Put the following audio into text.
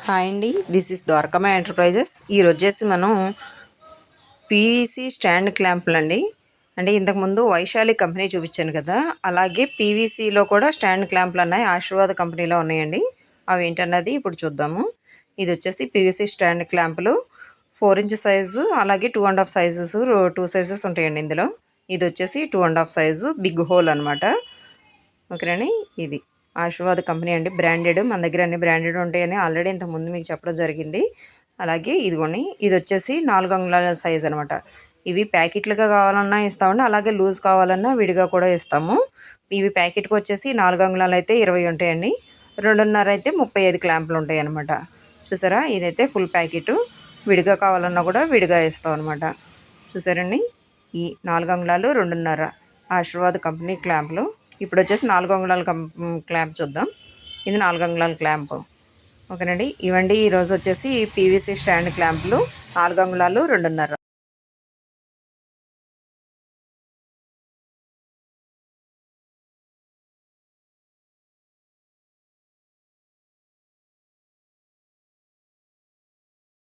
Hi అండి, this is ద్వారకమ్మ enterprises. ఈరోజు వచ్చేసి మనం పీవీసీ స్టాండ్ క్లాంపులు అండి. అంటే ఇంతకుముందు వైశాలి కంపెనీ చూపించాను కదా, అలాగే పీవీసీలో కూడా స్టాండ్ క్లాంపులు ఉన్నాయి. ఆశీర్వాద కంపెనీలో ఉన్నాయండి. అవి ఏంటన్నది ఇప్పుడు చూద్దాము. ఇది వచ్చేసి పీవీసీ స్టాండ్ క్లాంపులు 4 ఇంచ్ సైజు, అలాగే 2.5 సైజెస్, 2 సైజెస్ ఉంటాయండి ఇందులో. ఇది వచ్చేసి 2.5 సైజు బిగ్ హోల్ అనమాట. ఓకేనండి, ఇది ఆశీర్వాద్ కంపెనీ అండి, బ్రాండెడ్. మన దగ్గర అన్ని బ్రాండెడ్ ఉంటాయని ఆల్రెడీ ఇంతకుముందు మీకు చెప్పడం జరిగింది. అలాగే ఇదిగోండి, ఇది వచ్చేసి 4 అంగుళాల సైజ్ అనమాట. ఇవి ప్యాకెట్లుగా కావాలన్నా ఇస్తామండి, అలాగే లూజ్ కావాలన్నా విడిగా కూడా ఇస్తాము. ఇవి ప్యాకెట్కి వచ్చేసి 4 అంగుళాలు అయితే 20 ఉంటాయండి, 2.5 అయితే 35 క్లాంపులు ఉంటాయి అనమాట. చూసారా, ఇదైతే ఫుల్ ప్యాకెట్. విడిగా కావాలన్నా కూడా విడిగా ఇస్తాం అనమాట. చూసారండి, ఈ 4 అంగుళాలు 2.5 ఆశీర్వాద్ కంపెనీ క్లాంపులు. ఇప్పుడు వచ్చేసి 4 అంగుళాల క్లాంప్ చూద్దాం. ఇది 4 అంగుళాల క్లాంప్. ఓకేనండి, ఇవండి ఈరోజు వచ్చేసి పీవీసీ స్టాండ్ క్లాంపులు 4 అంగుళాలు 2.5.